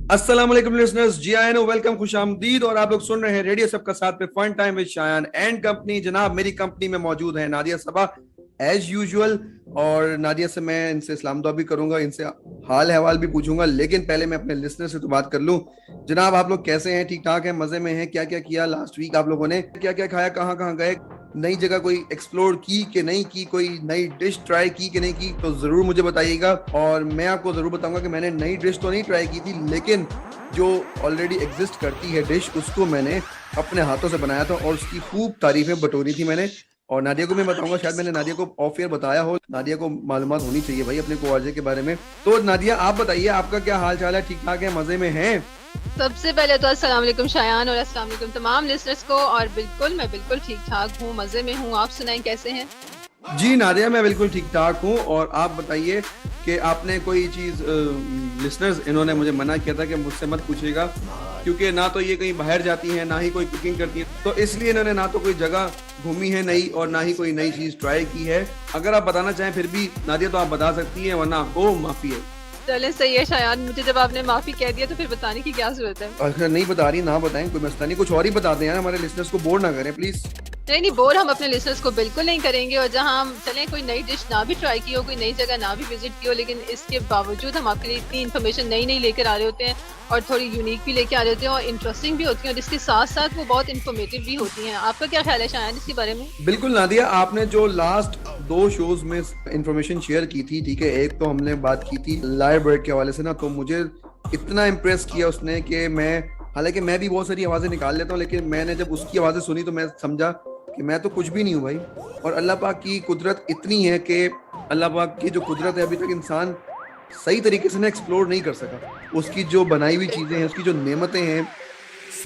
अस्सलाम वालेकुम लिसनर्स, जी ion welcome, खुशामदीद। और आप लोग सुन रहे हैं रेडियो सबका साथ पे fun time with Shayan and company. जनाब, मेरी कंपनी में मौजूद है नादिया सबा एज यूजुअल। और नादिया से मैं इनसे इस्लाम दुआ भी करूंगा, इनसे हाल अहवाल भी पूछूंगा, लेकिन पहले मैं अपने लिसनर से तो बात कर लूं। जनाब, आप लोग कैसे हैं? ठीक ठाक हैं? मजे में हैं? क्या क्या किया लास्ट वीक? आप लोगों ने क्या क्या खाया? कहाँ कहाँ गए? नई जगह कोई एक्सप्लोर की कि नहीं की? कोई नई डिश ट्राई की कि नहीं की? तो जरूर मुझे बताइएगा। और मैं आपको जरूर बताऊंगा कि मैंने नई डिश तो नहीं ट्राई की थी, लेकिन जो ऑलरेडी एग्जिस्ट करती है डिश, उसको मैंने अपने हाथों से बनाया था और उसकी खूब तारीफें बटोरी थी मैंने। और नादिया को मैं बताऊंगा, शायद मैंने नादिया को ऑफ एयर बताया हो। नादिया को मालूमात होनी चाहिए भाई अपने कोआरजे के बारे में। तो नादिया, आप बताइए, आपका क्या हाल चाल है? ठीक ठाक है? मजे में हैं? सबसे पहले तो अस्सलाम वालेकुम शायान और अस्सलाम वालेकुम तमाम लिसनर्स को। और बिल्कुल मैं बिल्कुल ठीक ठाक हूँ, मजे में हूँ। आप सुनाएं कैसे हैं? जी नादिया, मैं बिल्कुल ठीक ठाक हूँ। और आप बताइए कि आपने कोई चीज़, लिसनर्स इन्होंने मुझे मना किया था कि मुझसे मत पूछिएगा, क्योंकि ना तो ये कहीं बाहर जाती हैं, ना ही कोई कुकिंग करती है, तो इसलिए इन्होंने ना तो कोई जगह घूमी है नई और ना ही कोई नई चीज़ ट्राई की है। अगर आप बताना चाहें फिर भी नादिया, तो आप बता सकती हैं, वरना आपको माफ़ी है। चलें, सही है शायान, मुझे जब आपने माफी कह दिया तो फिर बताने की क्या जरूरत है। अगर नहीं बता रही, ना बताएं, कोई मसला नहीं, कुछ और ही बता दें यार, हमारे लिसनर्स को बोर ना करें प्लीज़। नहीं नहीं, बोर हम अपने लिसनर्स को बिल्कुल नहीं करेंगे। और जहां हम चलें, कोई नई डिश ना भी ट्राई की हो, कोई नई जगह ना भी विजिट की हो, लेकिन इसके बावजूद हम आपके लिए इतनी इन्फॉर्मेशन नई नई लेकर आ रहे होते हैं और थोड़ी यूनिक भी लेके आ रहे होते हैं और इंटरेस्टिंग भी होती है, और इसके साथ साथ वो बहुत इन्फॉर्मेटिव भी होती हैं। आपका क्या ख्याल है शायद इसके बारे में? बिल्कुल नादिया, आपने जो लास्ट दो शोज में इंफॉर्मेशन शेयर की थी, ठीक है, एक तो हमने बात की थी लाइव बर्ड के हवाले से ना, तो मुझे इतना इम्प्रेस किया उसने कि मैं, हालांकि मैं भी बहुत सारी आवाजें निकाल लेता हूँ, लेकिन मैंने जब उसकी आवाजें सुनी तो मैं समझा कि मैं तो कुछ भी नहीं हूँ भाई। और अल्लाह पाक की कुदरत इतनी है कि अल्लाह पाक की जो कुदरत है, अभी तक इंसान सही तरीके से ना एक्सप्लोर नहीं कर सका। उसकी जो बनाई हुई चीजें हैं, उसकी जो नेमतें हैं,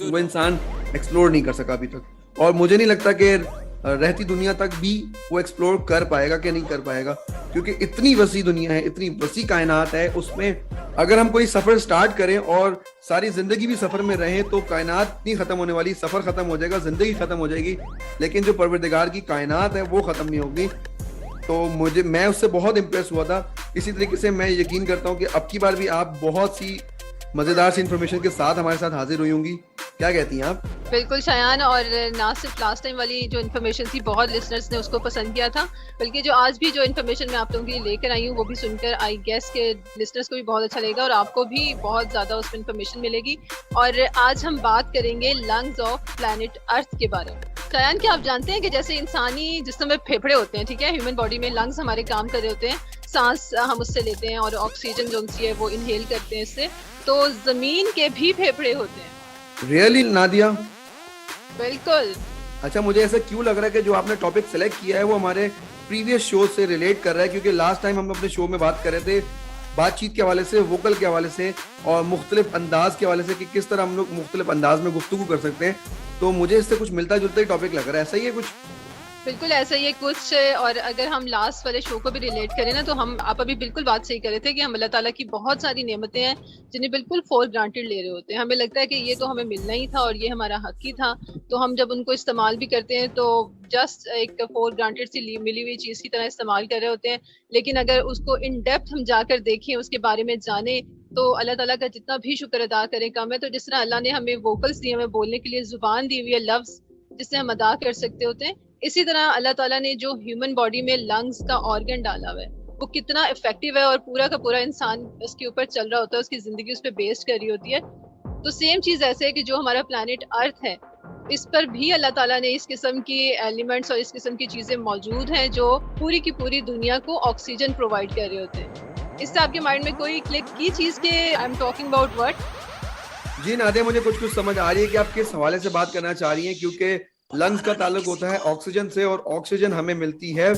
वो इंसान एक्सप्लोर नहीं कर सका अभी तक। और मुझे नहीं लगता कि रहती दुनिया तक भी वो एक्सप्लोर कर पाएगा कि नहीं कर पाएगा, क्योंकि इतनी वसी दुनिया है, इतनी वसी कायनात है। उसमें अगर हम कोई सफर स्टार्ट करें और सारी जिंदगी भी सफर में रहें, तो कायनात नहीं खत्म होने वाली, सफर खत्म हो जाएगा, जिंदगी खत्म हो जाएगी, लेकिन जो परवरदिगार की कायनात है वो खत्म नहीं होगी। तो मैं उससे बहुत इम्प्रेस हुआ था। इसी तरीके से मैं यकीन करता हूँ कि अब की बार भी आप बहुत सी मजेदार सी इन्फॉर्मेशन के साथ हमारे साथ हाजिर हुई होंगी। क्या कहती हैं आप? बिल्कुल शायान, और ना सिर्फ लास्ट टाइम वाली जो इन्फॉर्मेशन थी बहुत लिसनर्स ने उसको पसंद किया था, बल्कि जो आज भी जो इन्फॉर्मेशन मैं आप लोगों के लिए लेकर आई हूँ वो भी सुनकर आई गेस के लिसनर्स को भी बहुत अच्छा लगेगा और आपको भी बहुत ज़्यादा उसमें इन्फॉर्मेशन मिलेगी। और आज हम बात करेंगे लंग्स ऑफ प्लैनेट अर्थ के बारे में। शायान, क्या आप जानते हैं कि जैसे इंसानी जिस्म में फेफड़े होते हैं, ठीक है, ह्यूमन बॉडी में लंग्स हमारे काम कर रहे होते हैं, सांस हम उससे लेते हैं और ऑक्सीजन जो है वो इनहेल करते हैं इससे। तो जमीन के भी फेफड़े होते हैं। रियली नादिया? बिल्कुल। अच्छा, मुझे ऐसा क्यों लग रहा है कि जो आपने टॉपिक सेलेक्ट किया है वो हमारे प्रीवियस शो से रिलेट कर रहा है, क्योंकि लास्ट टाइम हम अपने शो में बात कर रहे थे बातचीत के हवाले से, वोकल के हवाले से और मुख्तलिफ अंदाज के हवाले से कि किस तरह हम लोग मुख्तलिफ अंदाज में गुफ्तगू कर सकते हैं। तो मुझे इससे कुछ मिलता जुलता ही टॉपिक लग रहा है, ऐसा ही है कुछ? बिल्कुल ऐसा ही है कुछ। और अगर हम लास्ट वाले शो को भी रिलेट करें ना, तो हम आप अभी बिल्कुल बात सही कर रहे थे कि हम अल्लाह ताला की बहुत सारी नेमतें हैं जिन्हें बिल्कुल फॉर ग्रांटेड ले रहे होते हैं। हमें लगता है कि ये तो हमें मिलना ही था और ये हमारा हक ही था, तो हम जब उनको इस्तेमाल भी करते हैं तो जस्ट एक फॉर ग्रांटेड सी मिली हुई चीज़ की तरह इस्तेमाल कर रहे होते हैं। लेकिन अगर उसको इन डेप्थ हम जाकर देखें, उसके बारे में जाने, तो अल्लाह ताला का जितना भी शुक्र अदा करें कम है। तो जिस तरह अल्लाह ने हमें वोकल्स दी, हमें बोलने के लिए जुबान दी हुई है, लफ्ज जिससे हम अदा कर सकते होते हैं, इसी तरह अल्लाह ताला ने जो ह्यूमन बॉडी में लंग्स का ऑर्गन डाला हुआ है वो कितना इफेक्टिव है और पूरा का पूरा इंसान उसके ऊपर चल रहा होता है, उसकी जिंदगी उस पर बेस्ड कर रही होती है। तो सेम चीज ऐसे है कि जो हमारा प्लैनेट अर्थ है, इस पर भी अल्लाह ताला ने इस किस्म की एलिमेंट्स और इस किस्म की चीजें मौजूद हैं जो पूरी की पूरी दुनिया को ऑक्सीजन प्रोवाइड कर रहे होते हैं। इससे आपके माइंड में कोई क्लिक की चीज के I am talking about what? जी नादिया, मुझे कुछ कुछ समझ आ रही है कि आप किस हवाले से बात करना चाह रही हैं, क्योंकि लंग्स का ताल्लुक होता है ऑक्सीजन से और ऑक्सीजन हमें मिलती है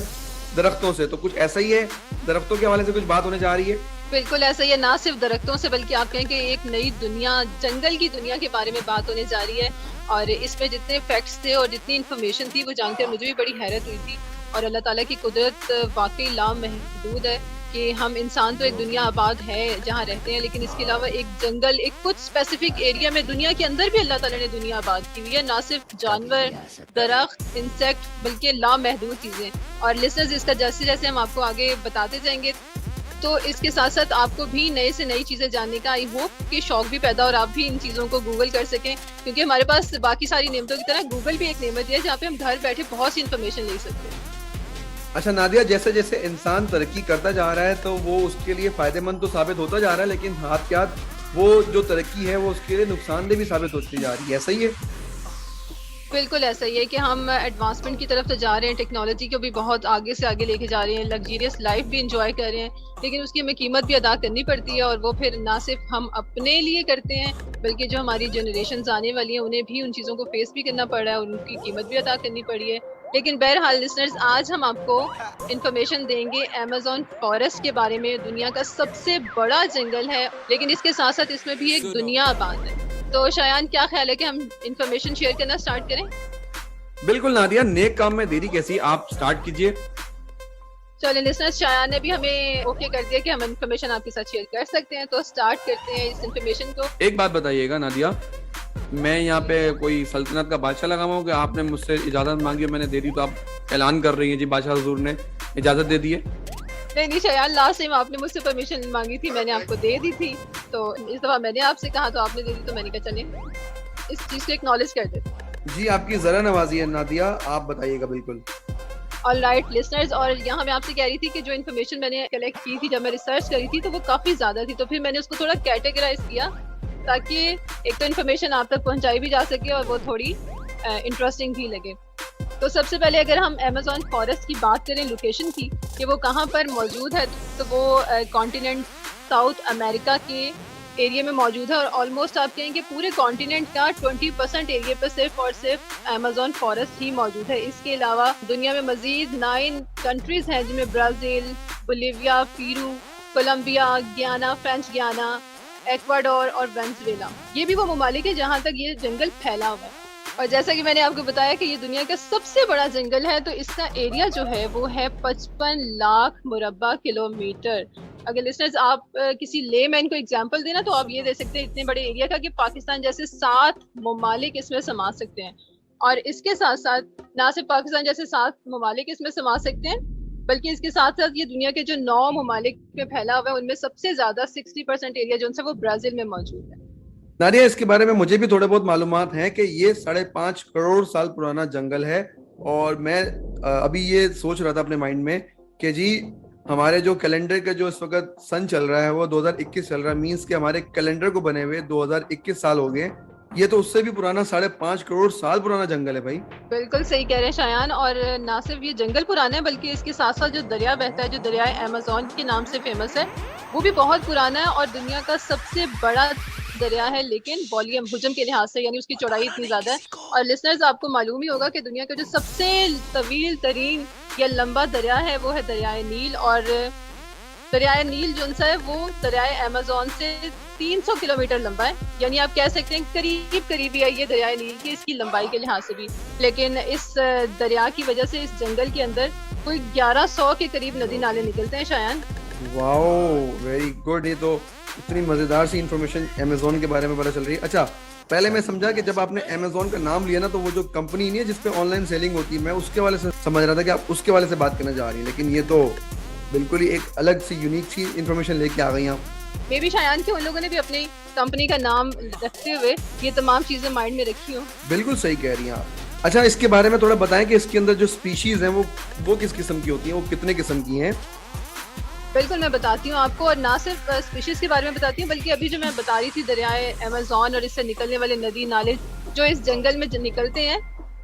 दरख्तों से, तो कुछ ऐसा ही है, दरख्तों के हवाले से कुछ बात होने जा रही है। बिल्कुल ऐसा ही है, ना सिर्फ दरख्तों से बल्कि आप कहें कि एक नई दुनिया, जंगल की दुनिया के बारे में बात होने जा रही है। और इसमें जितने फैक्ट्स थे और जितनी इन्फॉर्मेशन थी वो जानकर मुझे भी बड़ी हैरत हुई थी। और अल्लाह ताला की कुदरत वाकई लामहदूद है कि हम इंसान तो एक दुनिया आबाद है जहाँ रहते हैं, लेकिन इसके अलावा एक जंगल, एक कुछ स्पेसिफिक एरिया में दुनिया के अंदर भी अल्लाह ताला ने दुनिया आबाद की हुई है। ना सिर्फ जानवर, दरख्त, इंसेक्ट, बल्कि लामहदूद चीज़ें। और लिसनर्स, इसका जैसे जैसे हम आपको आगे बताते जाएंगे तो इसके साथ साथ आपको भी नए से नई चीजें जानने का आई होप कि शौक भी पैदा और आप भी इन चीजों को गूगल कर सकें, क्योंकि हमारे पास बाकी सारी नेमतों की तरह गूगल भी एक नेमत है जहाँ पे हम घर बैठे बहुत सी इन्फॉर्मेशन ले सकते हैं। अच्छा नादिया, जैसे जैसे इंसान तरक्की करता जा रहा है तो वो उसके लिए फायदेमंद तो साबित होता जा रहा है, लेकिन हाथ के हाथ वो जो तरक्की है वो उसके लिए नुकसानदेह भी साबित होती जा रही है, ऐसा ही है? बिल्कुल ऐसा ही है कि हम एडवांसमेंट की तरफ तो जा रहे हैं, टेक्नोलॉजी को भी बहुत आगे से आगे लेके जा रहे हैं, लग्जरियस लाइफ भी इंजॉय कर रहे हैं, लेकिन उसकी हमें कीमत भी अदा करनी पड़ती है। और वो फिर ना सिर्फ हम अपने लिए करते हैं बल्कि जो हमारी जनरेशन आने वाली हैं उन्हें भी उन चीज़ों को फेस भी करना पड़ रहा है और उनकी कीमत भी अदा करनी पड़ी है। लेकिन बहरहाल लिसनर्स, आज हम आपको इन्फॉर्मेशन देंगे अमेज़न फॉरेस्ट के बारे में। दुनिया का सबसे बड़ा जंगल है, लेकिन इसके साथ साथ इसमें भी एक दुनिया आबाद है। तो शायान, क्या ख्याल है कि हम इन्फॉर्मेशन शेयर करना स्टार्ट करें? बिल्कुल नादिया, नेक काम में देरी कैसी, आप स्टार्ट कीजिए। चलिए लिसनर्स, शायान ने भी हमें ओके कर दिया कि हम इन्फॉर्मेशन आपके साथ शेयर कर सकते हैं, तो स्टार्ट करते हैं इस इन्फॉर्मेशन को। एक बात बताइएगा नादिया, मैं यहाँ पे कोई सल्तनत का बादशाह लगा हुआ हूँ कि आपने मुझसे इजाजत मांगी और मैंने दे दी, तो आप ऐलान कर रही हैं जी बादशाह हुजूर ने इजाजत दे दी है? नहीं शायान, लास्ट टाइम आपने मुझसे परमिशन मांगी थी, मैंने आपको दे दी थी, तो इस दफा मैंने आपसे कहा तो आपने दे दी, तो मैंने कहा चलिए इस चीज को एक्नॉलेज कर देते। जी आपकी जरा नवाजी है नादिया, आप बताइएगा। बिल्कुल ऑलराइट लिसनर्स, और यहाँ मैं आपसे कह रही थी कि जो इन्फॉर्मेशन मैंने कलेक्ट की थी, जब मैं रिसर्च करी थी, तो वो काफी ज्यादा थी, तो फिर मैंने उसको थोड़ा कैटेगराइज किया ताकि एक तो इन्फॉर्मेशन आप तक पहुंचाई भी जा सके और वो थोड़ी इंटरेस्टिंग भी लगे। तो सबसे पहले अगर हम अमेज़न फॉरेस्ट की बात करें लोकेशन की कि वो कहाँ पर मौजूद है, तो वो कॉन्टिनेंट साउथ अमेरिका के एरिया में मौजूद है और ऑलमोस्ट आप कहेंगे पूरे कॉन्टिनेंट का 20% एरिया पर सिर्फ और सिर्फ अमेज़न फॉरेस्ट ही मौजूद है। इसके अलावा दुनिया में मजीद 9 कंट्रीज हैं जिनमें ब्राज़ील, बोलिविया, पेरू, कोलंबिया, गियाना, फ्रेंच गियाना, एक्वाडोर और वेनेजुएला, ये भी वो ममालिक है जहाँ तक ये जंगल फैला हुआ है। और जैसा कि मैंने आपको बताया कि ये दुनिया का सबसे बड़ा जंगल है, तो इसका एरिया जो है वो है 55 लाख मुरब्बा किलोमीटर। अगर लिसनर्स आप किसी लेमैन को एग्जांपल देना तो आप ये दे सकते हैं इतने बड़े एरिया का कि पाकिस्तान जैसे 7 ममालिक इसमें समा सकते हैं। और इसके साथ साथ ना सिर्फ पाकिस्तान जैसे 7 ममालिक इसमें समा सकते हैं, बल्कि इसके साथ साथ ये दुनिया के जो 9 ममालिक में फैला हुआ है उनमें सबसे ज्यादा 60% एरिया जो वो ब्राजील में मौजूद है। नादिया, इसके बारे में मुझे भी थोड़े बहुत मालूमात हैं कि ये 5.5 करोड़ साल पुराना जंगल है। और मैं अभी ये सोच रहा था अपने माइंड में कि जी हमारे जो कैलेंडर का जो इस वक्त सन चल रहा है वो 2021 चल रहा है, मींस कि हमारे कैलेंडर को बने हुए 2021 साल हो गए। ये तो उससे भी पुराना 5.5 करोड़ साल पुराना जंगल है भाई। बिल्कुल सही कह रहे हैं शायान, और ना सिर्फ ये जंगल पुराना है बल्कि इसके साथ साथ जो दरिया बहता है, जो दरियाए अमेज़न के नाम से फेमस है, वो भी बहुत पुराना है और दुनिया का सबसे बड़ा दरिया है, लेकिन वॉल्यूम हुजम के लिहाज से यानी उसकी चौड़ाई इतनी ज्यादा है। और लिसनर्स, आपको मालूम ही होगा कि दुनिया का जो सबसे तवील तरीन या लंबा दरिया है वो है दरियाए नील, और दरियाए नील जो है वो दरियाए अमेज़न से 300 किलोमीटर लंबा है, यानी आप कह सकते हैं करीब करीबी है ये दरियाए नील की इसकी लंबाई के लिहाज से भी। लेकिन इस दरिया की वजह से इस जंगल के अंदर कोई 1100 के करीब नदी नाले निकलते हैं शायद। Wow, very good. ये तो इतनी मजेदार सी इंफॉर्मेशन अमेज़न के बारे में पता चल रही है। अच्छा, पहले मैं समझा कि जब आपने अमेज़न का नाम लिया ना तो वो जो कंपनी नहीं है जिसपे ऑनलाइन सेलिंग होती है, मैं उसके वाले से समझ रहा था कि आप उसके वाले से बात करने जा रही हैं, लेकिन ये तो बिल्कुल ही एक अलग सी यूनिक सी इंफॉर्मेशन लेके आ गई आप। मे बी शायद कि उन लोगों ने भी अपनी कंपनी का नाम रखते हुए ये तमाम चीजें माइंड में रखी हो। बिल्कुल सही कह रही हैं आप। अच्छा, इसके बारे में थोड़ा बताएं कि इसके अंदर जो स्पीशीज हैं वो किस किस्म की होती हैं, वो कितने किस्म की हैं? बिल्कुल मैं बताती हूँ आपको, और ना सिर्फ स्पीशीज के बारे में बताती हूँ बल्कि अभी जो मैं बता रही थी दरियाए अमेज़न और इससे निकलने वाले नदी नाले जो इस जंगल में निकलते हैं,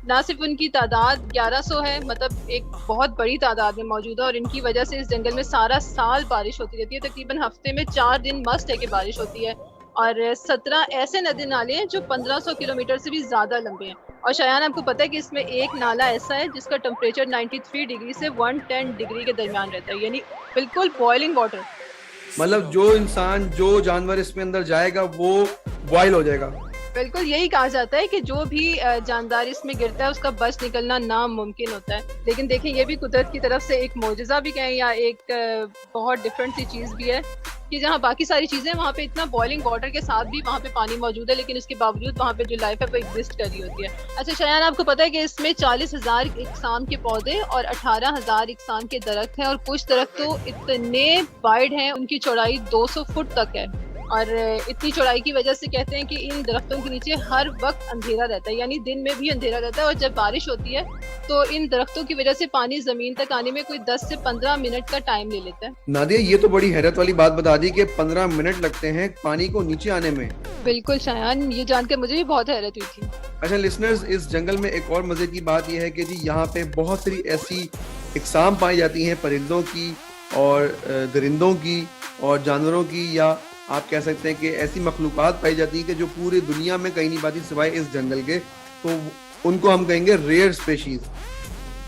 ना सिर्फ उनकी तादाद 1100 है, मतलब एक बहुत बड़ी तादाद में मौजूद है, और इनकी वजह से इस जंगल में सारा साल बारिश होती रहती है। तकरीबन हफ्ते में 4 दिन मस्ट है कि बारिश होती है, और 17 ऐसे नदी नाले हैं जो 1500 किलोमीटर से भी ज्यादा लंबे हैं। और शायद आपको पता है कि इसमें एक नाला ऐसा है जिसका टेम्परेचर 93 डिग्री से 110 डिग्री के दरमियान रहता है, यानी बिल्कुल बॉइलिंग वाटर। मतलब जो इंसान जो जानवर इसमें अंदर जाएगा वो बॉयल हो जाएगा। बिल्कुल यही कहा जाता है कि जो भी जानदार इसमें गिरता है उसका बच निकलना नामुमकिन होता है। लेकिन देखें, ये भी कुदरत की तरफ से एक मौजज़ा भी कहें या एक बहुत डिफरेंट सी चीज़ भी है कि जहाँ बाकी सारी चीज़ें वहाँ पे इतना बॉइलिंग वाटर के साथ भी वहाँ पे पानी मौजूद है, लेकिन उसके बावजूद वहाँ पे जो लाइफ है वो एग्जिस्ट कर रही होती है। अच्छा शयान, आपको पता है कि इसमें 40,000 इकसाम के पौधे और 18,000 इकसाम के दरख्त हैं, और कुछ दरख्त तो इतने वाइड हैं, उनकी चौड़ाई 200 फुट तक है। और इतनी चौड़ाई की वजह से कहते हैं कि इन दरख्तों के नीचे हर वक्त अंधेरा रहता है, यानी दिन में भी अंधेरा रहता है, और जब बारिश होती है तो इन दरख्तों की वजह से पानी जमीन तक आने में कोई 10 से 15 मिनट का टाइम ले लेता है। नादिया, ये तो बड़ी हैरत वाली बात बता दी कि 15 मिनट लगते हैं पानी को नीचे आने में। बिल्कुल शायान, ये जानकर मुझे भी बहुत हैरत हुई थी। अच्छा लिसनर्स, इस जंगल में एक और मजे की बात यह है कि जी यहाँ पे बहुत सारी ऐसी इकसाम पाई जाती हैं परिंदों की और दरिंदों की और जानवरों की, या आप कह सकते हैं कि ऐसी मखलूक़ात पाई जाती हैं कि जो पूरी दुनिया में कहीं नहीं पाती सिवाय इस जंगल के। तो उनको हम कहेंगे रेयर स्पेशीज,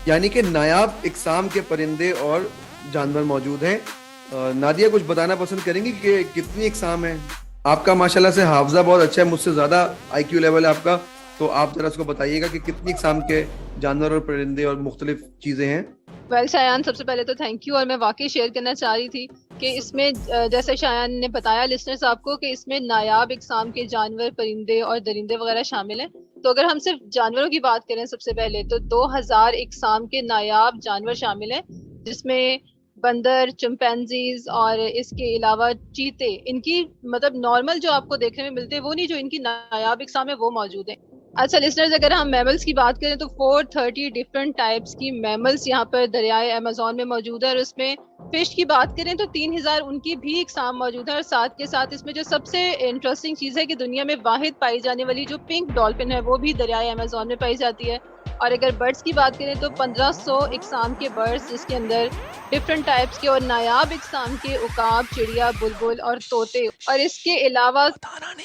यानी कि नायाब इकसाम के परिंदे और जानवर मौजूद हैं। नादिया कुछ बताना पसंद करेंगी कि कितनी इकसाम है? आपका माशाल्लाह से हाफजा बहुत अच्छा है, मुझसे ज़्यादा IQ लेवल है आपका, तो आप जरा उसको बताइएगा कि कितनी इकसाम के जानवर और परिंदे और मुख्तलिफ चीज़ें हैं। वेल शायान, सबसे पहले तो थैंक यू, और मैं वाकई शेयर करना चाह रही थी कि इसमें जैसे शायान ने बताया लिसनर्स आपको कि इसमें नायाब इकसाम के जानवर, परिंदे और दरिंदे वगैरह शामिल हैं। तो अगर हम सिर्फ जानवरों की बात करें सबसे पहले तो 2000 इकसाम के नायाब जानवर शामिल हैं, जिसमें बंदर, चिंपैंजीज और इसके अलावा चीते, इनकी मतलब नॉर्मल जो आपको देखने में मिलते हैं वो नहीं, जो इनकी नायाब इकसाम है वो मौजूद हैं। अच्छा लिसनर्स, अगर हम मैमल्स की बात करें तो 430 डिफरेंट टाइप्स की मैमल्स यहाँ पर दरियाए अमेज़न में मौजूद है, और उसमें फिश की बात करें तो 3000 उनकी भी इकसाम मौजूद है। और साथ के साथ इसमें जो सबसे इंटरेस्टिंग चीज़ है कि दुनिया में वाहिद पाई जाने वाली जो पिंक डॉल्फिन है वो भी दरियाए अमेज़न में पाई जाती है। और अगर बर्ड्स की बात करें तो 1500 इकसाम के बर्ड्स, जिसके अंदर डिफरेंट टाइप्स के और नायाब इकसाम के उकाब, चिड़िया, बुलबुल और तोते। और इसके अलावा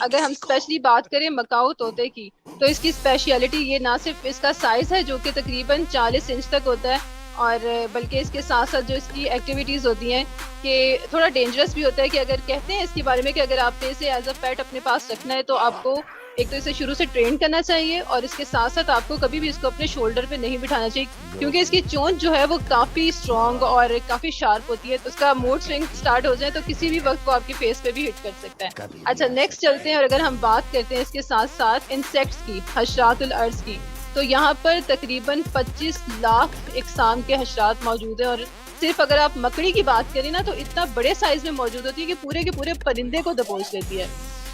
अगर हम स्पेशली बात करें मकाऊ तोते की, तो इसकी स्पेशलिटी ये ना सिर्फ इसका साइज़ है जो कि तकरीबन 40 इंच तक होता है, और बल्कि इसके साथ साथ जो इसकी एक्टिविटीज़ होती हैं कि थोड़ा डेंजरस भी होता है। कि अगर कहते हैं इसके बारे में कि अगर आपने इसे एज अ पेट अपने पास रखना है तो आपको एक तो इसे शुरू से ट्रेन करना चाहिए, और इसके साथ साथ आपको कभी भी इसको अपने शोल्डर पे नहीं बिठाना चाहिए, क्योंकि इसकी चोंच जो है वो काफ़ी स्ट्रॉन्ग और काफ़ी शार्प होती है। तो उसका मूड स्विंग स्टार्ट हो जाए तो किसी भी वक्त वो आपके फेस पे भी हिट कर सकता है। अच्छा नेक्स्ट चलते हैं, और अगर हम बात करते हैं इसके साथ साथ इंसेक्ट्स की, हशरातुल अर्ज़ की, तो यहाँ पर तकरीबन 25 लाख इकसाम के हशरात मौजूद हैं। और सिर्फ अगर आप मकड़ी की बात करें ना तो इतना बड़े साइज में मौजूद होती है कि पूरे के पूरे परिंदे को दबोच लेती है।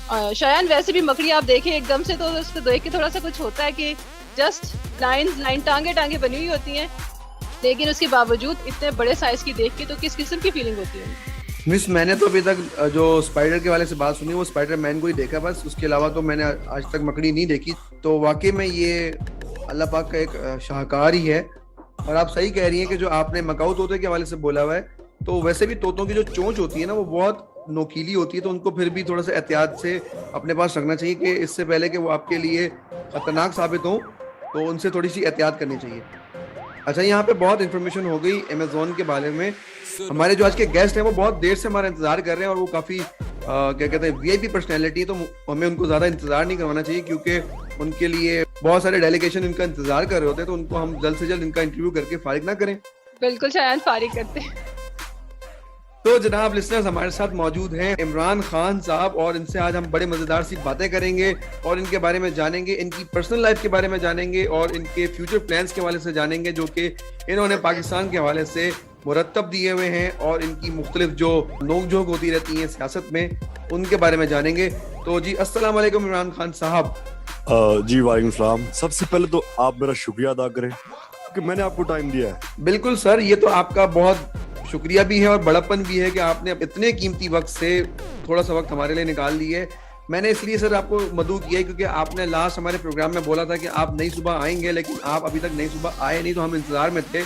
शायद वैसे भी मकड़ी आप देखें एकदम से तो उसको देख के थोड़ा सा कुछ होता है कि जस्ट लाइन टांगे बनी हुई होती हैं, लेकिन उसके बावजूद इतने बड़े साइज की देख के तो किस किस्म की फीलिंग होती है। मिस, मैंने तो अभी तक जो स्पाइडर के वाले से बात सुनी वो स्पाइडर मैन को ही देखा बस, उसके अलावा तो मैंने आज तक मकड़ी नहीं देखी। तो वाकई में ये अल्लाह पाक का एक शाहकार ही है। और आप सही कह रही हैं कि जो आपने मकाऊ तोते के हवाले से बोला हुआ है, तो वैसे भी तोतों की जो चोंच होती है ना वो बहुत नोकीली होती है, तो उनको फिर भी थोड़ा सा एहतियात से अपने पास रखना चाहिए कि इससे पहले कि वो आपके लिए खतरनाक साबित हो, तो उनसे थोड़ी सी एहतियात करनी चाहिए। अच्छा, यहाँ पे बहुत इन्फॉर्मेशन हो गई अमेज़न के बारे में। हमारे जो आज के गेस्ट हैं वो बहुत देर से हमारा इंतजार कर रहे हैं, और वो काफ़ी क्या कहते हैं VIP पर्सनैलिटी, तो हमें उनको ज़्यादा इंतजार नहीं करवाना चाहिए, क्योंकि उनके लिए बहुत सारे डेलीगेशन इनका इंतजार कर रहे होते हैं, तो उनको हम जल्द से जल्द इनका इंटरव्यू करके फारिग ना करें। बिल्कुल शायद फारिग करते हैं। तो जनाब लिसनर्स, हमारे साथ मौजूद हैं इमरान खान साहब, और इनसे आज हम बड़े मज़ेदार सी बातें करेंगे और इनके बारे में जानेंगे, इनकी पर्सनल लाइफ के बारे में जानेंगे और इनके फ्यूचर प्लान्स के हवाले से जानेंगे, जो कि इन्होंने पाकिस्तान के हवाले से मुरतब दिए हुए हैं, और इनकी मुख्तलिफ जो नोक-झोंक होती रहती हैं सियासत में, उनके बारे में जानेंगे। तो जी अस्सलाम वालेकुम इमरान खान साहब। जी वालेकुम सलाम। सबसे पहले तो आप मेरा शुक्रिया अदा करें कि मैंने आपको टाइम दिया है। बिल्कुल सर, ये तो आपका बहुत शुक्रिया भी है और बड़प्पन भी है कि आपने इतने कीमती वक्त से थोड़ा सा वक्त हमारे लिए निकाल दी है। मैंने इसलिए सर आपको मदऊ किया है क्योंकि आपने लास्ट हमारे प्रोग्राम में बोला था कि आप नई सुबह आएंगे, लेकिन आप अभी तक नई सुबह आए नहीं, तो हम इंतजार में थे।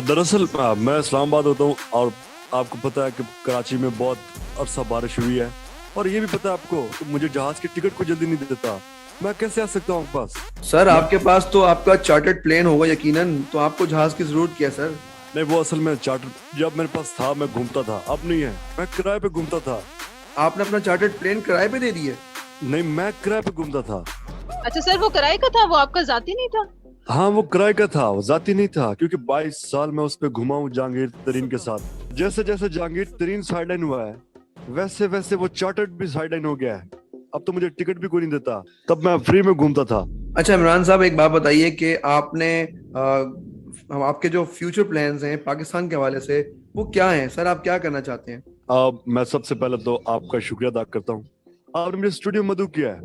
दरअसल मैं इस्लामाबाद होता हूँ, और आपको पता है कि कराची में बहुत अरसा बारिश हुई है, और ये भी पता है आपको तो मुझे जहाज की टिकट को जल्दी नहीं देता। मैं कैसे आ सकता हूँ आपके पास? सर आपके पास तो आपका चार्टर्ड प्लेन होगा यकीनन, तो आपको जहाज की जरूरत क्या सर? नहीं, वो असल में चार्टर जब मेरे पास था मैं घूमता था, अब नहीं है, मैं किराए पे घूमता था। आपने अपना चार्टर्ड प्लेन किराए पे दे दिया? नहीं, मैं किराए पे घूमता था। अच्छा सर, वो किराए का था, वो आपका जाती नहीं था? हाँ वो किराए का था, वो जाती नहीं था, क्योंकि 22 साल मैं उस पे घुमा हूँ जहांगीर तरीन के साथ। जैसे जैसे जहांगीर तरीन साइडलाइन हुआ है, वैसे वैसे वो चार्टर्ड भी साइडलाइन हो गया है। अब तो मुझे टिकट भी कोई नहीं देता, तब मैं फ्री में घूमता था। अच्छा इमरान साहब, एक बात बताइए कि आपने हम आपके जो फ्यूचर प्लान्स हैं पाकिस्तान के हवाले से वो क्या हैं सर? आप क्या करना चाहते हैं? अब मैं सबसे पहले तो आपका शुक्रिया अदा करता हूँ, आपने मुझे स्टूडियो मधु किया है।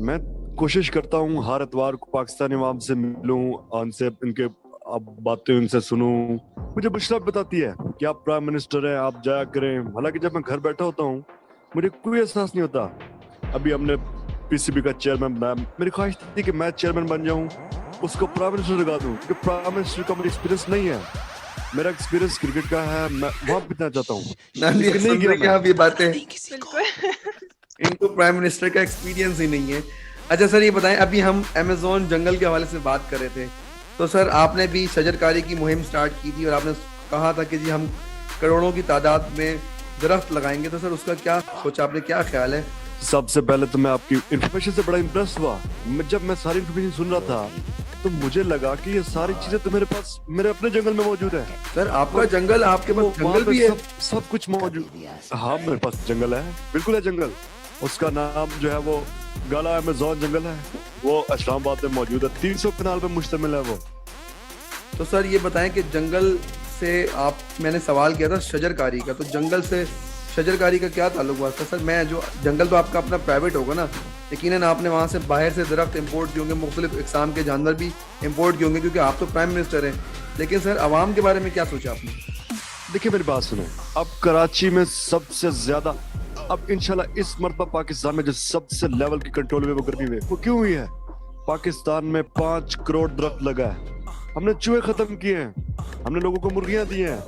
मैं कोशिश करता हूँ हर इतवार को पाकिस्तानी अवाम से मिलूं, उनसे इनके अब बातें उनसे सुनूं। मुझे बुशरा बताती है कि आप प्राइम मिनिस्टर हैं, आप जाया करें। हालांकि जब मैं घर बैठा होता हूँ मुझे कोई एहसास नहीं होता। अभी हमने पीसीबी का चेयरमैन बनाया, मेरी ख्वाहिश थी कि मैं चेयरमैन बन जाऊं, उसको प्राइम मिनिस्टर लगा दूं, क्योंकि प्राइम मिनिस्टर का मुझे एक्सपीरियंस नहीं है। मेरा एक्सपीरियंस क्रिकेट का है, मैं वहां बितना चाहता हूँ। लेकिन नहीं गया मैं। आप ये बातें, बिल्कुल। इनको प्राइम मिनिस्टर का एक्सपीरियंस ही नहीं है। अच्छा सर ये बताएं, अभी हम अमेजोन जंगल के हवाले से बात कर रहे थे, तो सर आपने भी शजरकारी की मुहिम स्टार्ट की थी और आपने कहा था कि जी हम करोड़ों की तादाद में दरख्त लगाएंगे, तो सर उसका क्या सोचा आपने, क्या ख्याल है? सबसे पहले तो मैं आपकी इन्फॉर्मेशन से बड़ा इम्प्रेस हुआ। जब मैं सारी इन्फॉर्मेशन सुन रहा था तो मुझे लगा कि ये सारी चीजें तो मेरे पास मेरे अपने जंगल में मौजूद है। सर आपका जंगल, आपके पास वहाँ जंगल पे भी है? सब कुछ मौजूद। हाँ मेरे पास जंगल है, बिल्कुल है जंगल। उसका नाम जो है वो गाला अमेज़न जंगल है। वो इस्लामाबाद में मौजूद है, 300 कनाल पे मुश्तमिल है वो। तो सर ये बताएं कि जंगल से आप, मैंने सवाल किया था शजरकारी का, तो जंगल से शजरकारी का क्या ताल्लुक हुआ था? सर मैं जो जंगल तो आपका अपना प्राइवेट होगा ना, यकीनन आपने वहाँ से बाहर से दरख्त इंपोर्ट किए होंगे, मुख्तलिफ इकसाम के जानवर भी इंपोर्ट किए होंगे, क्योंकि आप तो प्राइम मिनिस्टर हैं। लेकिन सर आवाम के बारे में क्या सोचा आपने? देखिए मेरी बात सुनो, अब कराची में सबसे ज्यादा, अब इंशाल्लाह इस मरतबा पाकिस्तान में जो सबसे लेवल की कंट्रोल हुई वो गर्मी हुई, वो क्यों हुई है? पाकिस्तान में 5 करोड़ दरख्त लगा है, हमने चूहे खत्म किए हैं, हमने लोगों को मुर्गियां दी हैं,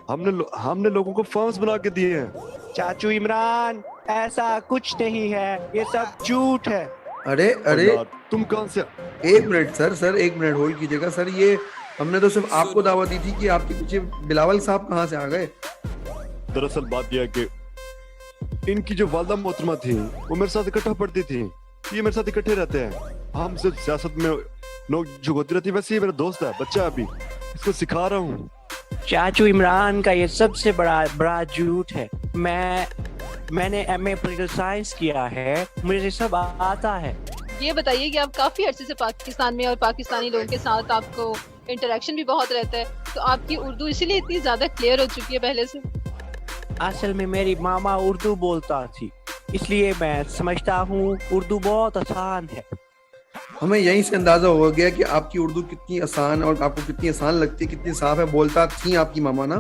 हमने लोगों को फार्म्स बना के दिए हैं। चाचू इमरान, ऐसा कुछ नहीं है, ये सब झूठ है। अरे अरे यार, तुम कौन से? एक मिनट सर, एक मिनट होल्ड कीजिएगा सर। ये हमने तो सिर्फ आपको दावत दी थी कि आपके पीछे बिलावल साहब कहाँ से आ गए? दरअसल बात यह है कि इनकी जो वालदा मोहतरमा थी वो मेरे साथ इकट्ठा पढ़ती थी, ये मेरे साथ इकट्ठे रहते हैं। हम सिर्फ सियासत में लोग जो होती रहती, वैसे ही मेरा दोस्त है, बच्चा है, अभी इसको सिखा रहा हूँ। चाचू इमरान का ये सबसे बड़ा झूठ है। मैंने एमए पॉलिटिकल साइंस किया है, मुझे ये सब आता है। ये बताइए कि आप काफी अरसे से पाकिस्तान में और पाकिस्तानी लोगों के साथ आपको इंटरेक्शन भी बहुत रहता है, तो आपकी उर्दू इसीलिए इतनी ज्यादा क्लियर हो चुकी है पहले से? असल में मेरी मामा उर्दू बोलता थी, इसलिए मैं समझता हूँ उर्दू बहुत आसान है। हमें यहीं से अंदाजा हो गया कि आपकी उर्दू कितनी आसान और आपको कितनी आसान लगती है, कितनी साफ है। बोलता थी आपकी मामा ना?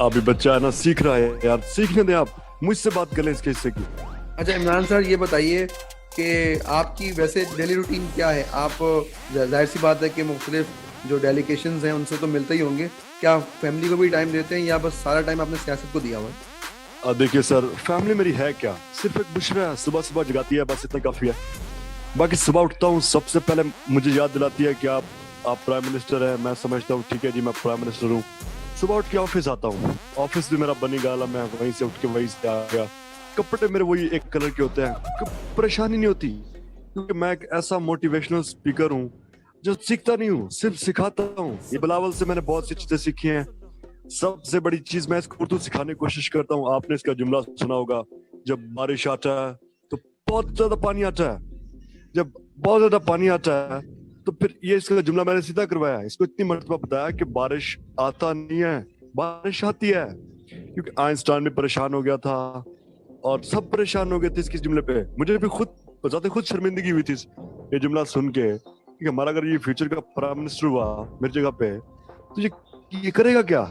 अभी बच्चा है ना, सीख रहा है यार, सीखने दें, आप मुझसे बात कर लें इसके हिस्से की। अच्छा इमरान सर ये बताइए कि आपकी वैसे डेली रूटीन क्या है? आप जाहिर सी बात है कि मुख्तलिफ जो डेलीगेशंस हैं उनसे तो मिलते ही होंगे, क्या फैमिली को भी टाइम देते हैं या बस सारा टाइम आपने सियासत को दिया हुआ है? देखिए सर, फैमिली मेरी है क्या, सिर्फ एक बुशरा है, सुबह सुबह जगाती है, बस इतना काफी है। बाकी सुबह उठता हूँ, सबसे पहले मुझे याद दिलाती है कि आप प्राइम मिनिस्टर हैं। मैं समझता हूँ ठीक है जी, मैं प्राइम मिनिस्टर हूँ। सुबह उठ के ऑफिस आता हूँ, ऑफिस भी मेरा बनी गाला, मैं वहीं से उठ के वहीं से आ गया। कपड़े मेरे वही एक कलर के होते हैं, परेशानी नहीं होती, क्योंकि मैं एक ऐसा मोटिवेशनल स्पीकर हूँ जो सीखता नहीं हूँ, सिर्फ सिखाता हूँ। ये बिलावल से मैंने बहुत सी चीजें सीखी हैं। सबसे बड़ी चीज, मैं इसको उर्दू सिखाने की कोशिश करता हूँ। आपने इसका जुमला सुना होगा, जब बारिश आता है तो बहुत ज्यादा पानी आता है, जब बहुत ज्यादा पानी आता है तो फिर ये इसका जुमला मैंने सीधा करवाया, इसको इतनी मर्तबा बताया कि बारिश आता नहीं है, बारिश आती है। क्योंकि आइंस्टाइन भी परेशान हो गया था और सब परेशान हो गए थे इसके जुमले पे। मुझे भी खुद शर्मिंदगी हुई थी ये जुमला सुन के कि हमारा अगर ये फ्यूचर का प्राइम मिनिस्टर हुआ मेरी जगह पे तो ये करेगा क्या?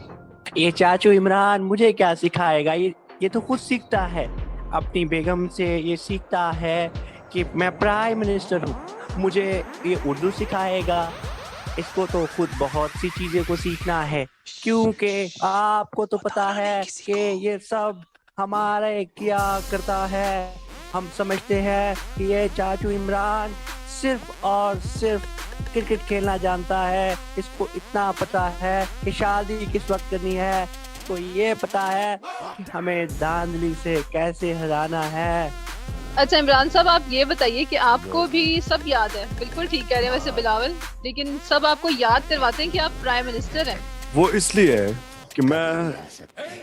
ये चाचू इमरान मुझे क्या सिखाएगा, ये तो खुद सीखता है, अपनी बेगम से ये सीखता है कि मैं प्राइम मिनिस्टर हूँ, मुझे ये उर्दू सिखाएगा। इसको तो खुद बहुत सी चीजें को सीखना है, क्योंकि आपको तो पता है कि ये सब हमारे किया करता है। हम समझते हैं कि ये चाचू इमरान सिर्फ और सिर्फ क्रिकेट खेलना जानता है, इसको इतना पता है कि शादी किस वक्त करनी है, इसको ये पता है कि हमें धांधली से कैसे हराना है। अच्छा इमरान साहब, आप ये बताइए कि आपको भी सब याद है, बिल्कुल ठीक कह रहे हैं वैसे बिलावल, लेकिन सब आपको याद करवाते हैं कि आप प्राइम मिनिस्टर हैं। वो इसलिए है कि मैं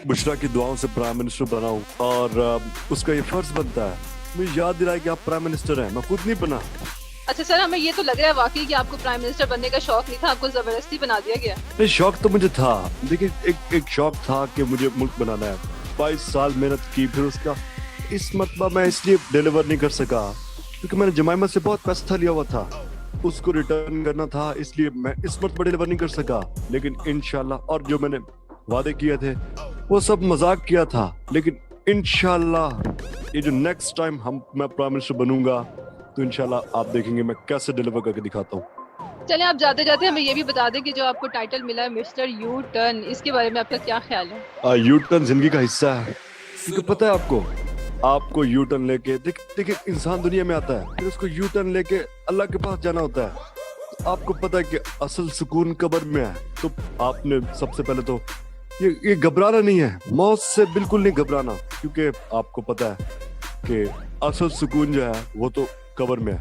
बुशरा की दुआओं से प्राइम मिनिस्टर बना हूँ और उसका ये फर्ज बनता है मुझे याद दिलाए कि आप प्राइम मिनिस्टर हैं, मैं खुद नहीं बना। अच्छा सर, हमें ये तो लग रहा है वाकई कि आपको प्राइम मिनिस्टर बनने का शौक नहीं था, आपको जबरदस्ती बना दिया गया। नहीं, शौक तो मुझे था, देखिए एक शौक था कि मुझे मुल्क बनाना है। 22 साल मेहनत की, फिर उसका इस मरतबा मैं इसलिए डिलीवर नहीं कर सका क्योंकि मैंने जमाइमा से बहुत पैसा लिया हुआ था, उसको रिटर्न करना था, इसलिए मैं इस मरतबा डिलीवर नहीं कर सका। लेकिन इंशाल्लाह, और जो मैंने वादे किए थे वो सब मजाक किया था, लेकिन इंशाल्लाह ये जो नेक्स्ट टाइम मैं प्राइम मिनिस्टर बनूंगा तो इंशाल्लाह आप देखेंगे मैं कैसे डिलीवर करके दिखाता हूँ। चले आप जाते जाते हमें ये भी बता दें कि जो आपको टाइटल मिला है मिस्टर यू टर्न, इसके बारे में आपका क्या ख्याल है? यू टर्न जिंदगी का हिस्सा है, क्योंकि पता है आपको यू टर्न लेके देखिए इंसान दुनिया में आता है, फिर उसको यू टर्न लेके अल्लाह के पास जाना होता है। तो आपको पता है कि असल सुकून कब्र में है, तो आपने सबसे पहले तो ये घबराना नहीं है, मौत से बिल्कुल नहीं घबराना, क्योंकि आपको पता है कि असल सुकून जो है वो तो कब्र में है।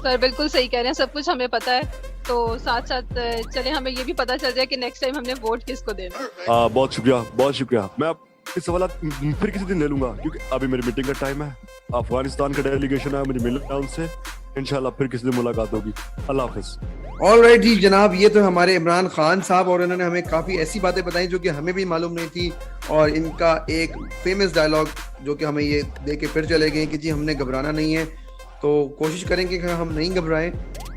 सर बिल्कुल सही कह रहे हैं, सब कुछ हमें पता है, तो साथ साथ चले हमें ये भी पता चल जाए कि नेक्स्ट टाइम हमने वोट किसको देना। बहुत शुक्रिया। मैं इस सवाल फिर किसी दिन ले लूंगा, क्योंकि अभी मेरी मीटिंग का टाइम है, अफगानिस्तान का डेलीगेशन है, मुझे मिलना है उनसे, इंशाल्लाह फिर किसी दिन मुलाकात होगी। अल्लाह हाफिज। ऑलराइट जी जनाब, ये तो हमारे इमरान खान साहब, और इन्होंने हमें काफ़ी ऐसी बातें बताई जो कि हमें भी मालूम नहीं थी, और इनका एक फेमस डायलॉग जो कि हमें ये दे के फिर चले गए कि जी हमने घबराना नहीं है, तो कोशिश करेंगे कि हम नहीं घबराएं।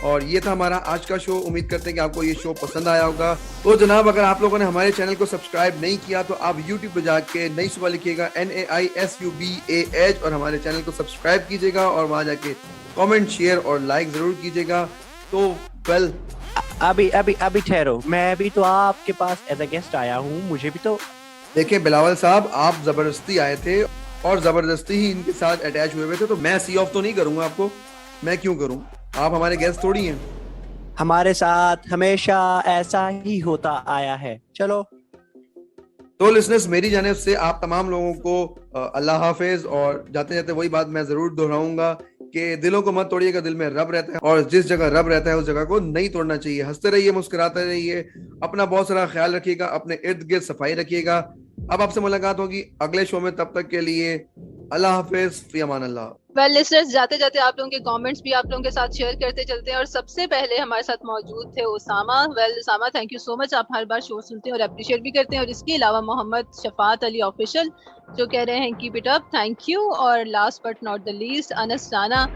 और ये था हमारा आज का शो, उम्मीद करते हैं कि आपको ये शो पसंद आया होगा। तो जनाब, अगर आप लोगों ने हमारे चैनल को सब्सक्राइब नहीं किया तो आप YouTube पे जाके नई सुबह लिखिएगा NAISUBAH और हमारे चैनल को सब्सक्राइब कीजिएगा, और वहाँ जाके कमेंट, शेयर और लाइक जरूर कीजिएगा। तो वेल, अभी ठहरो, मैं भी तो आपके पास एज अ गेस्ट आया हूँ, मुझे भी तो देखिए बिलावल साहब, आप जबरदस्ती आए थे और जबरदस्ती ही इनके साथ अटैच हुए थे, तो मैं सी ऑफ तो नहीं करूंगा आपको, मैं क्यों करूं, आप हमारे गेस्ट थोड़ी हैं। हमारे साथ हमेशा ऐसा ही होता आया है। चलो, तो लिसनर्स, मेरी जानिब से आप तमाम लोगों को अल्लाह हाफिज, और जाते जाते वही बात मैं जरूर दोहराऊंगा कि दिलों को मत तोड़िएगा, दिल में रब रहता है, और जिस जगह रब रहता है उस जगह को नहीं तोड़ना चाहिए। हंसते रहिए, मुस्कुराते रहिए, अपना बहुत सारा ख्याल रखिएगा, अपने इर्द गिर्द सफाई रखिएगा। अब आपसे मुलाकात होगी अगले शो में, तब तक के लिए अल्लाह हाफिज, फी अमान अल्लाह। वेल लिसनर्स, जाते जाते आप लोगों के कमेंट्स भी आप लोगों के साथ शेयर करते चलते हैं, और सबसे पहले हमारे साथ मौजूद थे Usama. Well Usama, thank you so much, आप हर बार शो सुनते हैं और अप्रिशिएट भी करते हैं। और इसके अलावा मोहम्मद शफात अली ऑफिशियल जो कह रहे हैं keep it up, thank you. और last but not the least Anas Rana,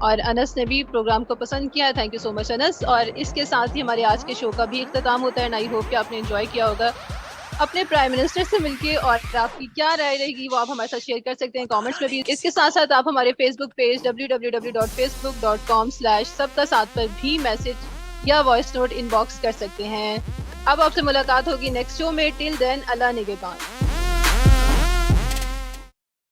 और अनस ने भी प्रोग्राम को पसंद किया, thank you so much Anas. और इसके साथ ही हमारे आज के शो का भी इख्तिताम होता है, आई होप कि आपने एंजॉय किया होगा अपने प्राइम मिनिस्टर से मिलके, और आपकी क्या राय रहेगी वो आप हमारे साथ शेयर कर सकते हैं कमेंट्स में भी। इसके साथ साथ आप हमारे फेसबुक पेज www.facebook.com/सबका साथ पर भी मैसेज या वॉइस नोट इनबॉक्स कर सकते हैं। अब आपसे मुलाकात होगी नेक्स्ट शो में, टिल देन अल्लाह निगहबान।